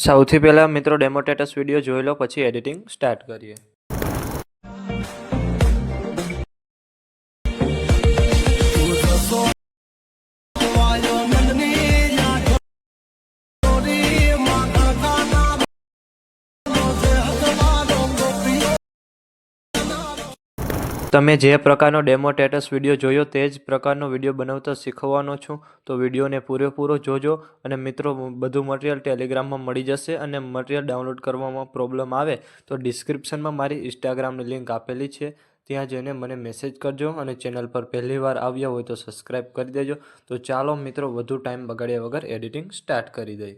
સૌથી પહેલાં મિત્રો ડેમો સ્ટેટસ વિડીયો જોઈ લો, પછી એડિટિંગ સ્ટાર્ટ કરીએ. તમે જે પ્રકારનો ડેમો સ્ટેટસ વિડીયો જોયો તે જ પ્રકારનો વિડીયો બનાવતા શીખવાનો છું, તો વિડીયોને પૂરેપૂરો જોજો. અને મિત્રો, બધું મટીરિયલ ટેલિગ્રામમાં મળી જશે. અને મટીરિયલ ડાઉનલોડ કરવામાં પ્રોબ્લેમ આવે તો ડિસ્ક્રિપ્શનમાં મારી ઇન્સ્ટાગ્રામની લિંક આપેલી છે, ત્યાં જઈને મને મેસેજ કરજો. અને ચેનલ પર પહેલી વાર આવ્યા હોય તો સબસ્ક્રાઈબ કરી દેજો. તો ચાલો મિત્રો, વધુ ટાઈમ બગાડ્યા વગર એડિટિંગ સ્ટાર્ટ કરી દઈએ.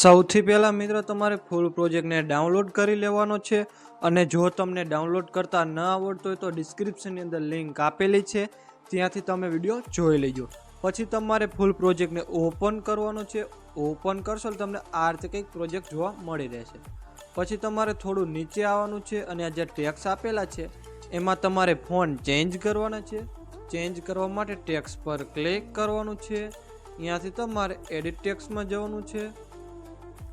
સૌથી પહેલાં મિત્રો, તમારે ફૂલ પ્રોજેક્ટને ડાઉનલોડ કરી લેવાનો છે. અને જો તમને ડાઉનલોડ કરતા ન આવડતું હોય તો ડિસ્ક્રિપ્શનની અંદર લિંક આપેલી છે, ત્યાંથી તમે વિડીયો જોઈ લેજો. પછી તમારે ફૂલ પ્રોજેક્ટને ઓપન કરવાનો છે. ઓપન કરશો તો તમને આ રીતે કંઈક પ્રોજેક્ટ જોવા મળી રહેશે. પછી તમારે થોડું નીચે આવવાનું છે અને આ જે ટેક્સ આપેલા છે એમાં તમારે ફોન્ટ ચેન્જ કરવાના છે. ચેન્જ કરવા માટે ટેક્સ પર ક્લિક કરવાનું છે. અહીંયાથી તમારે એડિટ ટેક્સમાં જવાનું છે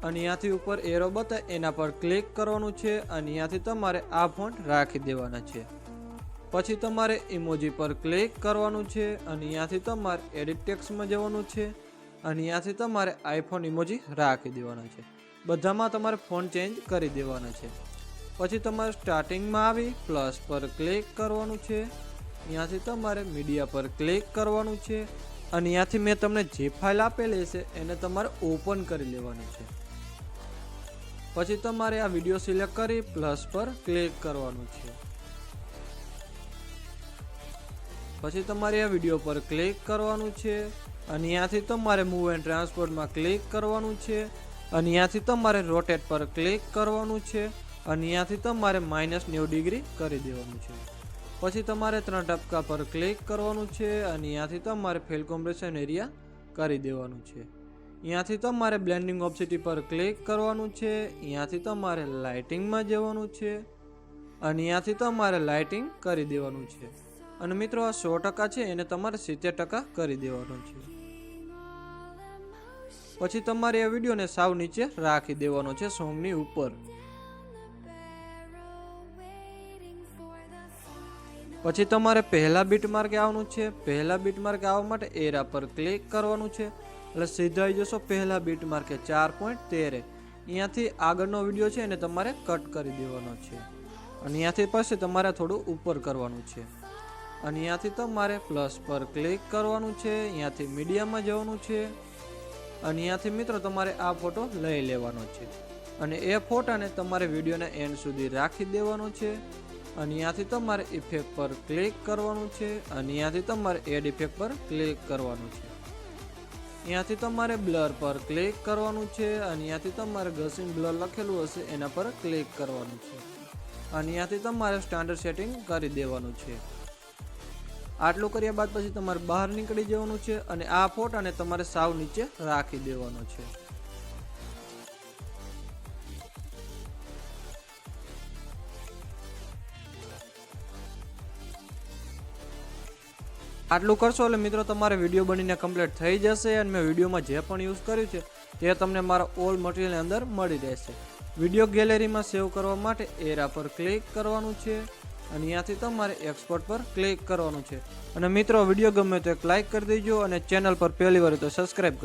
અને અહીંયાથી ઉપર એરો બતાવે એના પર ક્લિક કરવાનું છે. અને અહીંયાથી તમારે આ ફોન્ટ રાખી દેવાના છે. પછી તમારે ઇમોજી પર ક્લિક કરવાનું છે અને અહીંયાથી તમારે એડિટ ટેક્સમાં જવાનું છે અને અહીંયાથી તમારે આઈફોન ઇમોજી રાખી દેવાના છે. બધામાં તમારે ફોન્ટ ચેન્જ કરી દેવાના છે. પછી તમારે સ્ટાર્ટિંગમાં આવી પ્લસ પર ક્લિક કરવાનું છે. અહીંયાથી તમારે મીડિયા પર ક્લિક કરવાનું છે અને અહીંયાથી મેં તમને જે ફાઇલ આપેલી છે એને તમારે ઓપન કરી લેવાની છે. પછી તમારે આ વિડીયો સિલેક્ટ કરી પ્લસ પર ક્લિક કરવાનું છે. પછી તમારે આ વિડીયો પર ક્લિક કરવાનું છે અને અહીંયાથી તમારે મૂવ એન્ડ ટ્રાન્સપોર્ટમાં ક્લિક કરવાનું છે અને અહીંયાથી તમારે રોટેટ પર ક્લિક કરવાનું છે અને અહીંયાથી તમારે -90 ડિગ્રી કરી દેવાનું છે. પછી તમારે 3 ટપકા પર ક્લિક કરવાનું છે અને અહીંયાથી તમારે ફિલ કોમ્પ્રેશન એરિયા કરી દેવાનું છે. અહીંયાથી તમારે બ્લેન્ડિંગ ઓપ્સિટી પર ક્લિક કરવાનું છે. અહીંયાથી તમારે લાઇટિંગમાં જવાનું છે અને અહીંયાથી તમારે લાઇટિંગ કરી દેવાનું છે. અને મિત્રો, આ 100% છે એને તમારે 70% કરી દેવાનું છે. પછી તમારે આ વિડીયોને સાવ નીચે રાખી દેવાનો છે, સોંગની ઉપર. પછી તમારે પહેલા બીટ માર્કે આવવાનું છે. પહેલા બીટ માર્કે આવવા માટે એરા પર ક્લિક કરવાનું છે એટલે સીધા આવી જશો પહેલા બીટ માર્કે 4.13. અહીંયાથી આગળનો વિડીયો છે એને તમારે કટ કરી દેવાનો છે અને અહીંયાથી પછી તમારે થોડું ઉપર કરવાનું છે અને અહીંયાથી તમારે પ્લસ પર ક્લિક કરવાનું છે. અહીંયાથી મીડિયામાં જવાનું છે અને અહીંયાથી મિત્રો તમારે આ ફોટો લઈ લેવાનો છે અને એ ફોટાને તમારે વિડીયોના એન્ડ સુધી રાખી દેવાનો છે. અને અહીંયાથી તમારે ઇફેક્ટ પર ક્લિક કરવાનું છે અને અહીંયાથી તમારે એડ ઇફેક્ટ પર ક્લિક કરવાનું છે. અહીંયાથી તમારે બ્લર પર ક્લિક કરવાનું છે અને અહીંયાથી તમારે ગસિંગ બ્લર લખેલું હશે એના પર ક્લિક કરવાનું છે અને અહીંયાથી તમારે સ્ટાન્ડર્ડ સેટિંગ કરી દેવાનું છે. આટલું કર્યા બાદ પછી તમારે બહાર નીકળી જવાનું છે અને આ ફોટાને તમારે સાવ નીચે રાખી દેવાનો છે. આટલું કરશો એટલે મિત્રો તમારે વિડીયો બનીને કમ્પ્લીટ થઈ જશે અને મેં વિડીયોમાં જે પણ યુઝ કર્યું છે તે તમને મારા ઓલ મટીરિયલની અંદર મળી રહેશે. વિડીયો ગેલેરીમાં સેવ કરવા માટે એરા પર ક્લિક કરવાનું છે અને અહીંયાથી તમારે એક્સપોર્ટ પર ક્લિક કરવાનું છે. અને મિત્રો, વિડીયો ગમે તો એક લાઇક કરી દેજો અને ચેનલ પર પહેલી વાર તો સબસ્ક્રાઈબ કરી